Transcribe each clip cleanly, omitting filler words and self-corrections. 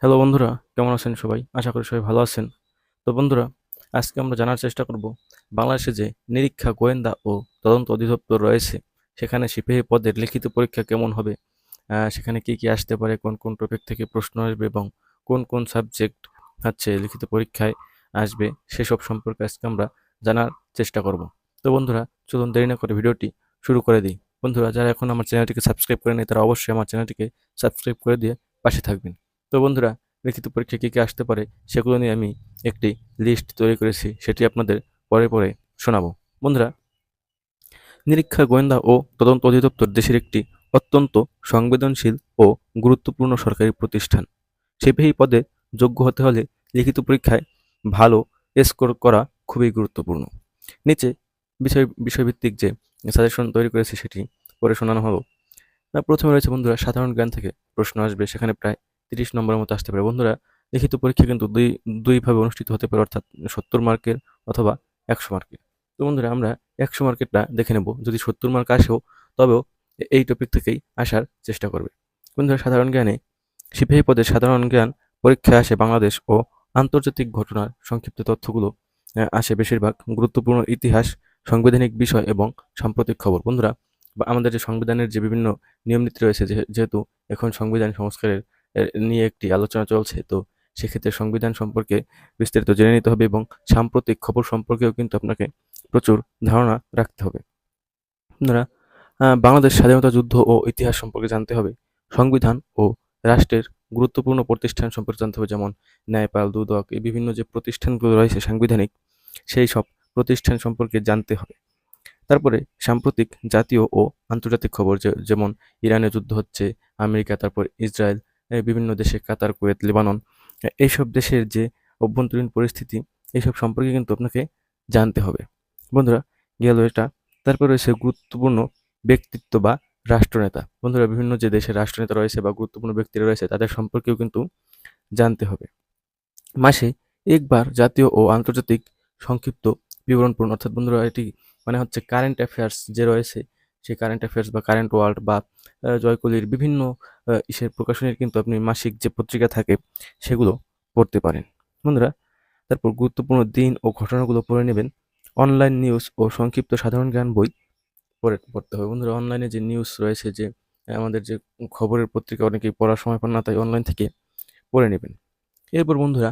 Hello বন্ধুরা, কেমন আছেন সবাই? আশা করি সবাই ভালো আছেন। তো বন্ধুরা, আজকে আমরা জানার চেষ্টা করব বাংলাদেশে যে নিরীক্ষা, গোয়েন্দা ও তদন্ত অধিদপ্তর রয়েছে, সেখানে সিপাহী পদের লিখিত পরীক্ষা কেমন হবে? সেখানে কি, কি আসতে পারে? কোন, কোন টপিক থেকে প্রশ্ন আসবে এবং কোন, কোন সাবজেক্ট লিখিত পরীক্ষায় আসবে? সেসব সম্পর্কে আজকে আমরা জানার চেষ্টা করব। তো বন্ধুরা, চলুন দেরি না করে ভিডিওটি শুরু করে দিই। বন্ধুরা, যারা এখন আমার চ্যানেলটিকে সাবস্ক্রাইব করেনি, তারা অবশ্যই আমার চ্যানেলটিকে সাবস্ক্রাইব করে দিয়ে পাশে থাকবেন। তো বন্ধুরা, লিখিত পরীক্ষায় কী কী আসতে পারে সেগুলো নিয়ে আমি একটি লিস্ট তৈরি করেছি, সেটি আপনাদের পরে পরে শোনাবো। বন্ধুরা, নিরীক্ষা, গোয়েন্দা ও তদন্ত অধিদপ্তর দেশের একটি অত্যন্ত সংবেদনশীল ও গুরুত্বপূর্ণ সরকারি প্রতিষ্ঠান। সিপাহী পদে যোগ্য হতে হলে লিখিত পরীক্ষায় ভালো স্কোর করা খুবই গুরুত্বপূর্ণ। নিচে বিষয়ভিত্তিক যে সাজেশন তৈরি করেছি সেটি পরে শোনানো হলো। প্রথমে রয়েছে বন্ধুরা সাধারণ জ্ঞান থেকে প্রশ্ন আসবে, সেখানে প্রায় 30 নম্বরের মতো আসতে পারে। বন্ধুরা, লিখিত পরীক্ষা কিন্তু দুইভাবে অনুষ্ঠিত হতে পারে, অর্থাৎ 70 মার্কের অথবা 100 মার্কের। তো বন্ধুরা, আমরা 100 মার্কেরটা দেখে নেব। যদি 70 মার্ক আসেও, তবেও এই টপিক থেকেই আসার চেষ্টা করবে। বন্ধুরা, সাধারণ জ্ঞানে সিপাহী পদে সাধারণ জ্ঞান পরীক্ষায় আসে বাংলাদেশ ও আন্তর্জাতিক ঘটনার সংক্ষিপ্ত তথ্যগুলো আসে বেশিরভাগ গুরুত্বপূর্ণ ইতিহাস, সাংবিধানিক বিষয় এবং সাম্প্রতিক খবর। বন্ধুরা, আমাদের যে সংবিধানের যে বিভিন্ন নিয়ম নীতি রয়েছে, যেহেতু এখন সংবিধান সংস্কারের নিয়ে একটি আলোচনা চলছে, তো সেক্ষেত্রে সংবিধান সম্পর্কে বিস্তারিত জেনে নিতে হবে এবং সাম্প্রতিক খবর সম্পর্কেও কিন্তু আপনাকে প্রচুর ধারণা রাখতে হবে। আপনারা বাংলাদেশ স্বাধীনতা যুদ্ধ ও ইতিহাস সম্পর্কে জানতে হবে। সংবিধান ও রাষ্ট্রের গুরুত্বপূর্ণ প্রতিষ্ঠান সম্পর্কে জানতে হবে, যেমন ন্যায়পাল, দুদক, এই বিভিন্ন যে প্রতিষ্ঠানগুলো রয়েছে সাংবিধানিক, সেই সব প্রতিষ্ঠান সম্পর্কে জানতে হবে। তারপরে সাম্প্রতিক জাতীয় ও আন্তর্জাতিক খবর, যেমন ইরানে যুদ্ধ হচ্ছে, আমেরিকা, তারপর ইসরায়েল, বিভিন্ন দেশে কাতার, কুয়েত, লেবানন, এইসব দেশের যে অভ্যন্তরীণ পরিস্থিতি, এইসব সম্পর্কে কিন্তু আপনাকে জানতে হবে। বন্ধুরা, গেল এটা। তারপর রয়েছে গুরুত্বপূর্ণ ব্যক্তিত্ব বা রাষ্ট্রনেতা। বন্ধুরা, বিভিন্ন যে দেশের রাষ্ট্রনেতা রয়েছে বা গুরুত্বপূর্ণ ব্যক্তিরা রয়েছে, তাদের সম্পর্কেও কিন্তু জানতে হবে। মাসে একবার জাতীয় ও আন্তর্জাতিক সংক্ষিপ্ত বিবরণ পড়ুন। অর্থাৎ বন্ধুরা, এটি মানে হচ্ছে কারেন্ট অ্যাফেয়ার্স যে রয়েছে, সেই কারেন্ট অ্যাফেয়ার্স বা কারেন্ট ওয়ার্ল্ড বা জয়কলির বিভিন্ন ইসের প্রকাশনীর কিন্তু আপনি মাসিক যে পত্রিকা থাকে সেগুলো পড়তে পারেন। বন্ধুরা, তারপর গুরুত্বপূর্ণ দিন ও ঘটনাগুলো পড়ে নেবেন। অনলাইন নিউজ ও সংক্ষিপ্ত সাধারণ জ্ঞান বই পড়তে হবে। বন্ধুরা, অনলাইনে যে নিউজ রয়েছে, যে আমাদের যে খবরের পত্রিকা অনেকেই পড়ার সময় পান না, তাই অনলাইন থেকে পড়ে নেবেন। এরপর বন্ধুরা,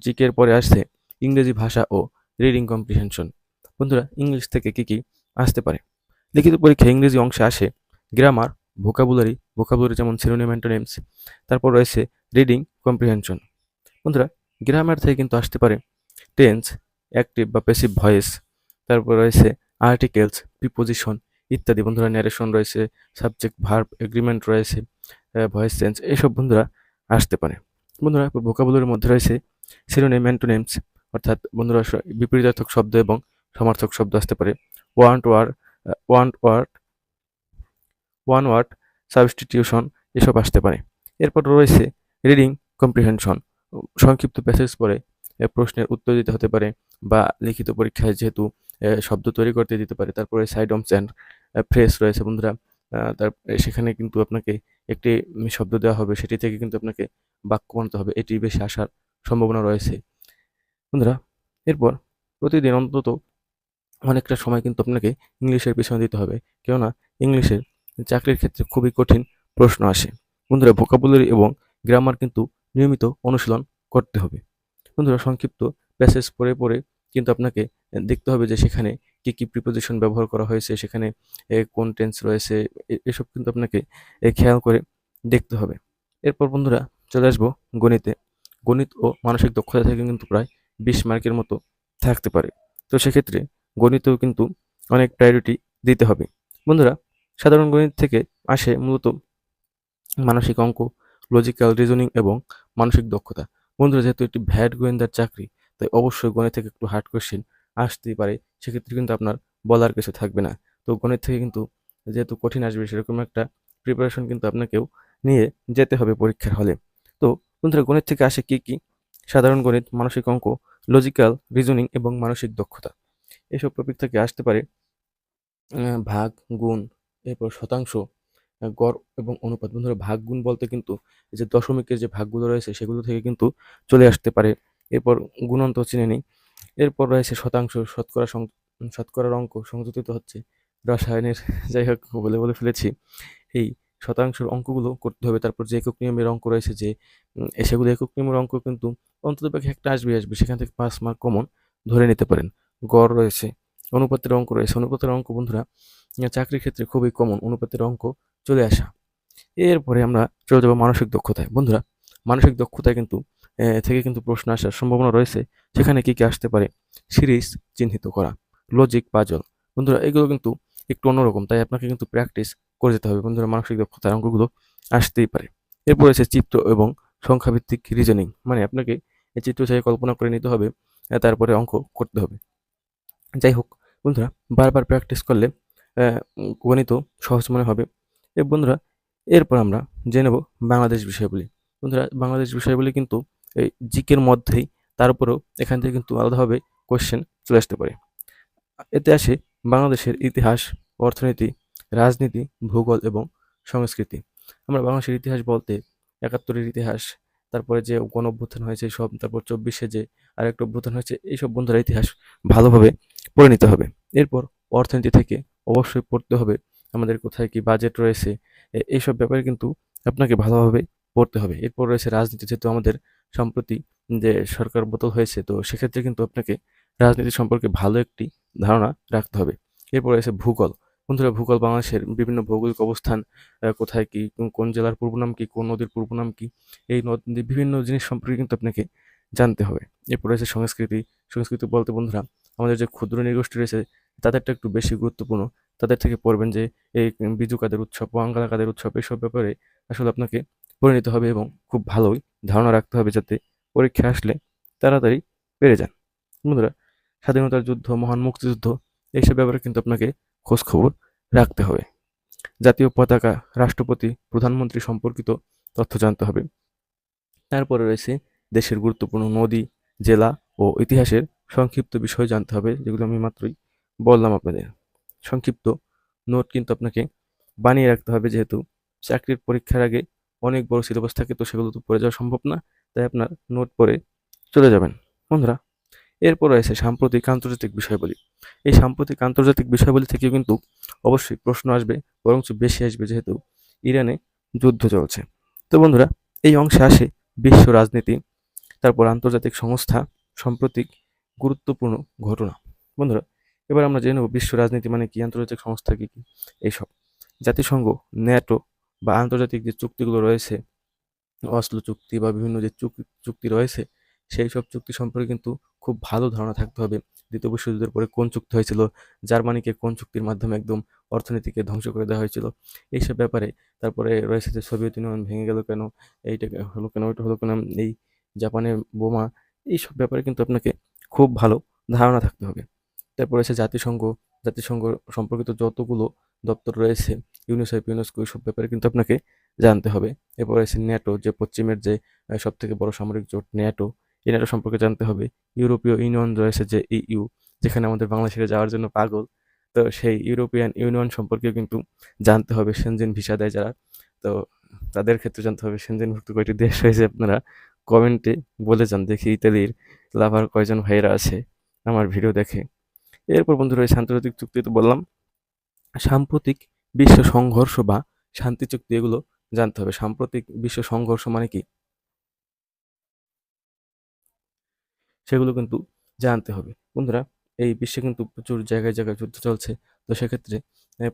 জিকে এর পরে আসছে ইংরেজি ভাষা ও রিডিং কম্প্রিহেনশন। বন্ধুরা, ইংলিশ থেকে কি কি আসতে পারে? লিখিত পরীক্ষায় ইংরেজি অংশে আসে গ্রামার, ভোকাবুলারি যেমন সিনোনিম, অ্যান্টোনিমস। তারপর রয়েছে রিডিং কম্প্রিহেনশন। বন্ধুরা, গ্রামার থেকে কিন্তু আসতে পারে টেন্স, অ্যাক্টিভ বা প্যাসিভ ভয়েস। তারপর রয়েছে আর্টিকেলস, প্রিপোজিশন ইত্যাদি। বন্ধুরা, ন্যারেশন রয়েছে, সাবজেক্ট, ভার্ব, এগ্রিমেন্ট রয়েছে, ভয়েস চেঞ্জ, এইসব বন্ধুরা আসতে পারে। বন্ধুরা, ভোকাবুলারির মধ্যে রয়েছে সিনোনিম, অ্যান্টোনিমস, অর্থাৎ বন্ধুরা বিপরীতার্থক শব্দ এবং সমার্থক শব্দ আসতে পারে। One word, one word, one word substitution, এসব আসতে পারে। এরপর রয়েছে রিডিং কম্প্রিহেনশন। সংক্ষিপ্ত প্যাসেজ পড়ে প্রশ্নের উত্তর দিতে হতে পারে, বা লিখিত পরীক্ষায় যেহেতু শব্দ তৈরি করতে দিতে পারে। তারপরে সাইডমস অ্যান্ড ফ্রেজ রয়েছে বন্ধুরা। সেখানে কিন্তু আপনাকে একটি শব্দ দেওয়া হবে, সেটি থেকে কিন্তু আপনাকে বাক্য বানাতে হবে, এটি বেশি আসার সম্ভাবনা রয়েছে। বন্ধুরা, এরপর প্রতিদিন অন্তত অনেকটা সময় কিন্তু আপনাকে ইংলিশের পিছনে দিতে হবে, কেননা ইংলিশের চাকরির ক্ষেত্রে খুবই কঠিন প্রশ্ন আসে। বন্ধুরা, ভোকাবুলারি এবং গ্রামার কিন্তু নিয়মিত অনুশীলন করতে হবে। বন্ধুরা, সংক্ষিপ্ত প্যাসেজ পড়ে পড়ে কিন্তু আপনাকে দেখতে হবে যে সেখানে কি কি প্রিপোজিশন ব্যবহার করা হয়েছে, সেখানে কোন টেন্স রয়েছে, এসব কিন্তু আপনাকে খেয়াল করে দেখতে হবে। এরপর বন্ধুরা, চলে আসবো গণিতে। গণিত ও মানসিক দক্ষতা থেকে কিন্তু প্রায় 20 মার্কের মতো থাকতে পারে। তো সেক্ষেত্রে গণিতেও কিন্তু অনেক প্রায়োরিটি দিতে হবে। বন্ধুরা, সাধারণ গণিত থেকে আসে মূলত মানসিক অঙ্ক, লজিক্যাল রিজনিং এবং মানসিক দক্ষতা। বন্ধুরা, যেহেতু একটি ভ্যাট গোয়েন্দার চাকরি, তাই অবশ্যই গণিত থেকে একটু হার্ড কোয়েশ্চেন আসতেই পারে। সেক্ষেত্রে কিন্তু আপনার বলার কিছু থাকবে না। তো গণিত থেকে কিন্তু যেহেতু কঠিন আসবে, সেরকম একটা প্রিপারেশন কিন্তু আপনাকেও নিয়ে যেতে হবে পরীক্ষার হলে। তো বন্ধুরা, গণিত থেকে আসে কি কি? সাধারণ গণিত, মানসিক অঙ্ক, লজিক্যাল রিজনিং এবং মানসিক দক্ষতা। এসব টপিক থেকে আসতে পারে ভাগ, গুণ, এরপর শতাংশ, গড় এবং অনুপাত। বন্ধুরা ভাগগুণ বলতে কিন্তু এই যে দশমিকের যে ভাগগুলো রয়েছে সেগুলো থেকে কিন্তু চলে আসতে পারে। এরপর গুণন্ত চিনে নিই। এরপর রয়েছে শতাংশ, শতকরার অঙ্ক সংযোজিত হচ্ছে রসায়নের যাই হোক বলে ফেলেছি। এই শতাংশের অঙ্কগুলো করতে হবে। তারপর যে একক নিয়মের অঙ্ক রয়েছে যে সেগুলো একক নিয়মের অঙ্ক কিন্তু অন্ততপক্ষে একটা আসবে। সেখান থেকে 5 মার্ক কমন ধরে নিতে পারেন। গড় রয়েছে, অনুপাতের অঙ্ক রয়েছে। অনুপাতের অঙ্ক বন্ধুরা চাকরির ক্ষেত্রে খুবই কমন অনুপাতের অঙ্ক চলে আসা। এরপরে আমরা চলে যাবো মানসিক দক্ষতায়। বন্ধুরা মানসিক দক্ষতায় কিন্তু থেকে কিন্তু প্রশ্ন আসার সম্ভাবনা রয়েছে। সেখানে কি আসতে পারে? সিরিজ চিহ্নিত করা, লজিক, পাজল। বন্ধুরা এগুলো কিন্তু একটু অন্যরকম, তাই আপনাকে কিন্তু প্র্যাকটিস করে যেতে হবে। বন্ধুরা মানসিক দক্ষতার অঙ্কগুলো আসতেই পারে। এরপর রয়েছে চিত্র এবং সংখ্যাভিত্তিক রিজনিং, মানে আপনাকে এই চিত্র থেকে কল্পনা করে নিতে হবে, তারপরে অঙ্ক করতে হবে। যাই হোক বন্ধুরা, বারবার প্র্যাকটিস করলে গণিত সহজ মনে হবে। বন্ধুরা এরপর আমরা জেনে নেব বাংলাদেশ বিষয়াবলী। বন্ধুরা বাংলাদেশ বিষয়াবলী কিন্তু এই জিকের মধ্যেই, তার উপরেও এখান থেকে কিন্তু আলাদাভাবে কোয়েশ্চেন চলে আসতে পারে। এতে আসে বাংলাদেশের ইতিহাস, অর্থনীতি, রাজনীতি, ভূগোল এবং সংস্কৃতি। আমরা বাংলাদেশের ইতিহাস বলতে ৭১-এর ইতিহাস, তারপরে যে গণঅভ্যুত্থান হয়েছে সব, তারপর ২৪-এ যে আরেকটা অভ্যুত্থান হয়েছে, এইসব বন্ধুরা ইতিহাস ভালোভাবে পড়ে নিতে হবে। এরপর অর্থনীতি থেকে অবশ্যই পড়তে হবে আমাদের কোথায় কি বাজেট রয়েছে, এইসব ব্যাপারে কিন্তু আপনাকে ভালোভাবে পড়তে হবে। এরপর রয়েছে রাজনীতি, যেহেতু আমাদের সম্প্রতি যে সরকার বদল হয়েছে, তো সেক্ষেত্রে কিন্তু আপনাকে রাজনীতি সম্পর্কে ভালো একটি ধারণা রাখতে হবে। এরপর রয়েছে ভূগোল। বন্ধুরা ভূগোল বাংলাদেশের বিভিন্ন ভৌগোলিক অবস্থান, কোথায় কি, কোন জেলার পূর্ব নাম কি, কোন নদীর পূর্ব নাম কি, এই নদ-নদী বিভিন্ন জিনিস সম্পর্কে কিন্তু আপনাকে জানতে হবে। এরপর রয়েছে সংস্কৃতি। সংস্কৃতি বলতে বন্ধুরা আমাদের যে ক্ষুদ্র নৃগোষ্ঠী রয়েছে তাদেরটা একটু বেশি গুরুত্বপূর্ণ। তাদের থেকে পড়বেন যে এই বিজু কাদের উৎসব, ওয়াঙ্গালা কাদের উৎসব, এসব ব্যাপারে আসলে আপনাকে পড়ে নিতে হবে এবং খুব ভালোই ধারণা রাখতে হবে, যাতে পরীক্ষায় আসলে তাড়াতাড়ি পেরে যান। বন্ধুরা স্বাধীনতার যুদ্ধ, মহান মুক্তিযুদ্ধ, এইসব ব্যাপারে কিন্তু আপনাকে খোঁজ খবর রাখতে হবে। জাতীয় পতাকা, রাষ্ট্রপতি, প্রধানমন্ত্রী সম্পর্কিত তথ্য জানতে হবে। তারপরে রয়েছে দেশের গুরুত্বপূর্ণ নদী, জেলা ও ইতিহাসের সংক্ষিপ্ত বিষয় জানতে হবে, যেগুলো আমি মাত্রই বললাম আপনাদের। সংক্ষিপ্ত নোট কিন্তু আপনাকে বানিয়ে রাখতে হবে, যেহেতু চাকরির পরীক্ষার আগে অনেক বড় সিলেবাস থাকে, তো সেগুলো তো পড়ে যাওয়া সম্ভব না। তাই আপনার নোট পড়ে চলে যাবেন। বন্ধুরা এরপর রয়েছে সাম্প্রতিক আন্তর্জাতিক বিষয়াবলী। এই সাম্প্রতিক আন্তর্জাতিক বিষয়াবলী থেকেও কিন্তু অবশ্যই প্রশ্ন আসবে, বরঞ্চ বেশি আসবে, যেহেতু ইরানে যুদ্ধ চলছে। তো বন্ধুরা এই অংশে আসে বিশ্ব রাজনীতি, তারপর আন্তর্জাতিক সংস্থা, সাম্প্রতিক গুরুত্বপূর্ণ ঘটনা। বন্ধুরা এবার আমরা জেনে নেব বিশ্ব রাজনীতি মানে কি, আন্তর্জাতিক সংস্থা কি কি, এইসব। জাতিসংঘ, ন্যাটো বা আন্তর্জাতিক যে চুক্তিগুলো রয়েছে, অসলো চুক্তি বা বিভিন্ন যে চুক্তি রয়েছে, সেই সব চুক্তি সম্পর্কে কিন্তু খুব ভালো ধারণা থাকতে হবে। দ্বিতীয় বিশ্বযুদ্ধের পরে কোন চুক্তি হয়েছিল, জার্মানিকে কোন চুক্তির মাধ্যমে একদম অর্থনীতিকে ধ্বংস করে দেওয়া হয়েছিল, এইসব ব্যাপারে। তারপরে রয়েছে যে সোভিয়েত ইউনিয়ন ভেঙে গেল কেন, এইটা হলো কেন, ওইটা হলো কেন, এই জাপানের বোমা, এইসব ব্যাপারে কিন্তু আপনাকে খুব ভালো ধারণা থাকতে হবে। তারপর রয়েছে জাতিসংঘ। জাতিসংঘ সম্পর্কিত যতগুলো দপ্তর রয়েছে, ইউনিসেফ, ইউনেস্কো, এইসব ব্যাপারে কিন্তু আপনাকে জানতে হবে। এরপর রয়েছে ন্যাটো, যে পশ্চিমের যে সব থেকে বড় সামরিক জোট ন্যাটো, এই ন্যাটো সম্পর্কে জানতে হবে। ইউরোপীয় ইউনিয়ন রয়েছে যে ইইউ, যেখানে আমাদের বাংলাদেশে যাওয়ার জন্য পাগল, তো সেই ইউরোপিয়ান ইউনিয়ন সম্পর্কেও কিন্তু জানতে হবে। সেনজেন ভিসা দেয় যারা, তো তাদের ক্ষেত্রে জানতে হবে সেনজেনভুক্ত কয়টি দেশ রয়েছে। আপনারা কমেন্টে বলে যান, দেখি ইতালির লাভার কয়জন ভাইয়েরা আছে আমার ভিডিও দেখে। এরপর বন্ধু রয়েছে আন্তর্জাতিক চুক্তি, তো বললাম। সাম্প্রতিক বিশ্ব সংঘর্ষ বা শান্তি চুক্তি, এগুলো জানতে হবে। সাম্প্রতিক বিশ্ব সংঘর্ষ মানে কি, সেগুলো কিন্তু জানতে হবে। বন্ধুরা এই বিশ্বে কিন্তু প্রচুর জায়গায় জায়গায় যুদ্ধ চলছে, তো সেক্ষেত্রে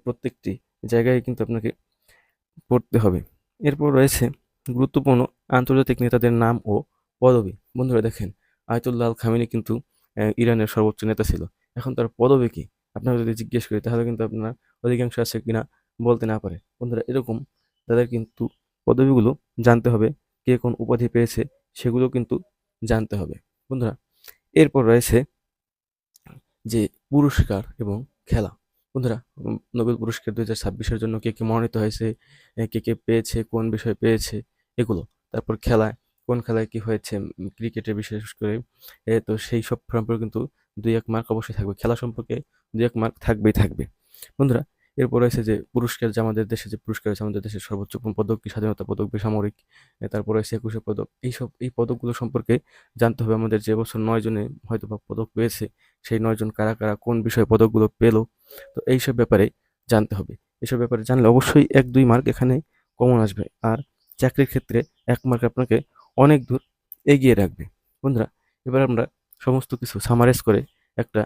প্রত্যেকটি জায়গায় কিন্তু আপনাকে পড়তে হবে। এরপর রয়েছে গুরুত্বপূর্ণ আন্তর্জাতিক নেতাদের নাম ও পদবি। বন্ধুরা দেখেন, আয়াতুল্লাহ আল খামেনি কিন্তু ইরানের সর্বোচ্চ নেতা ছিল। এখন তার পদবি কি আপনারা যদি জিজ্ঞেস করি, তাহলে কিন্তু আপনার অধিকাংশ আছে কিনা বলতে না পারে। বন্ধুরা এরকম তাদের কিন্তু পদবিগুলো জানতে হবে, কে কোন উপাধি পেয়েছে সেগুলো কিন্তু জানতে হবে। বন্ধুরা এরপর রয়েছে যে পুরস্কার এবং খেলা। বন্ধুরা নোবেল পুরস্কার 2026-এর জন্য কে কে মনোনীত হয়েছে, কে কে পেয়েছে, কোন বিষয় পেয়েছে, এগুলো। তারপর খেলায় কোন খেলায় কি হয়েছে, ক্রিকেটে বিশেষ করে, তো সেই সব সম্পর্কে কিন্তু 2-1 মার্ক অবশ্যই থাকবে। খেলা সম্পর্কে 2-1 মার্ক থাকবেই থাকবে। বন্ধুরা এরপর রয়েছে যে পুরস্কার, যে আমাদের দেশে যে পুরস্কার আছে, আমাদের দেশের সর্বোচ্চ পদক কি, স্বাধীনতা পদক, বেসামরিক, তারপর রয়েছে 21 পদক। এই পদকগুলো সম্পর্কে জানতে হবে আমাদের। যে বছর 9 জনে হয়তো বা পদক পেয়েছে, সেই 9 জন কারা কারা কোন বিষয়ে পদকগুলো পেলো, তো এইসব ব্যাপারে জানতে হবে। এসব ব্যাপারে জানলে অবশ্যই 1-2 মার্ক এখানে কমন আসবে, আর চাকরির ক্ষেত্রে 1 মার্ক আপনাকে অনেক দূর এগিয়ে রাখবে। বন্ধুরা, এবার আমরা সমস্ত কিছু সামারাইজ করে একটা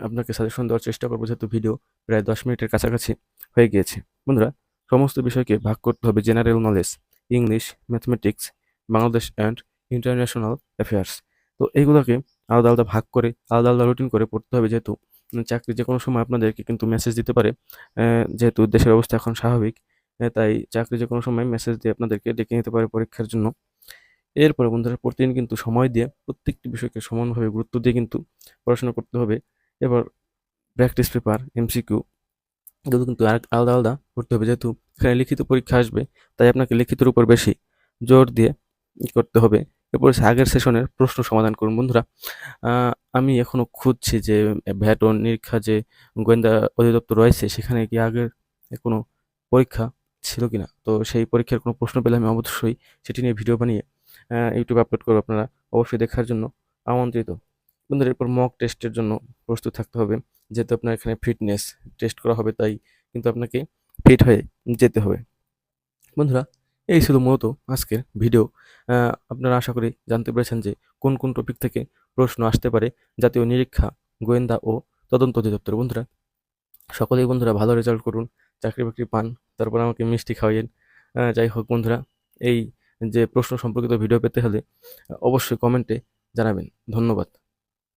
আপনাকে সাজেশন দেওয়ার চেষ্টা করবো, যেহেতু ভিডিও প্রায় 10 মিনিটের কাছাকাছি হয়ে গিয়েছে। বন্ধুরা, সমস্ত বিষয়কে ভাগ করতে হবে general knowledge, English, mathematics, Bangladesh and international affairs. তো এইগুলোকে আলাদা আলাদা ভাগ করে আলাদা আলাদা রুটিন করে পড়তে হবে, যেহেতু চাকরি যে কোনো সময় আপনাদেরকে কিন্তু মেসেজ দিতে পারে। যেহেতু দেশের অবস্থা এখন স্বাভাবিক, তাই চাকরি যে কোনো সময় মেসেজ দিয়ে আপনাদেরকে ডেকে নিতে পারে পরীক্ষার জন্য। এরপরে বন্ধুরা, প্রতিদিন কিন্তু সময় দিয়ে প্রত্যেকটি বিষয়কে সমানভাবে গুরুত্ব দিয়ে কিন্তু পড়াশোনা করতে হবে। এবার প্র্যাকটিস পেপার, এমসিকিউ, এগুলো কিন্তু আলাদা আলাদা করতে হবে, যেহেতু এখানে লিখিত পরীক্ষা আসবে, তাই আপনাকে লিখিতের উপর বেশি জোর দিয়ে করতে হবে। এরপর হচ্ছে আগের সেশনের প্রশ্ন সমাধান করুন। বন্ধুরা, আমি এখনো খুঁজছি যে ভ্যাট ও নিরীক্ষা যে গোয়েন্দা অধিদপ্তর রয়েছে, সেখানে কি আগের কোনো পরীক্ষা ছিল কিনা। তো সেই পরীক্ষার কোনো প্রশ্ন পেলে আমি অবশ্যই সেটি নিয়ে ভিডিও বানিয়ে ইউটিউবে আপলোড করবো, আপনারা অবশ্যই দেখার জন্য আমন্ত্রিত। বন্ধুরা, এরপর মক টেস্টের জন্য প্রস্তুত থাকতে হবে, যেহেতু আপনার এখানে ফিটনেস টেস্ট করা হবে, তাই কিন্তু আপনাকে ফিট হয়ে যেতে হবে। বন্ধুরা, এই ছিল মূলত আজকের ভিডিও। আপনারা আশা করি জানতে পেরেছেন যে কোন কোন টপিক থেকে প্রশ্ন আসতে পারে জাতীয় নিরীক্ষা, গোয়েন্দা ও তদন্ত অধিদপ্তর। বন্ধুরা, সকলেই বন্ধুরা ভালো রেজাল্ট করুন, চাকরি বাকরি পান, তারপর আমাকে মিষ্টি খাওয়াইয়েন। যাই হোক বন্ধুরা, এই যে প্রশ্ন সম্পর্কিত ভিডিও পেতে হলে অবশ্যই কমেন্টে জানাবেন। ধন্যবাদ।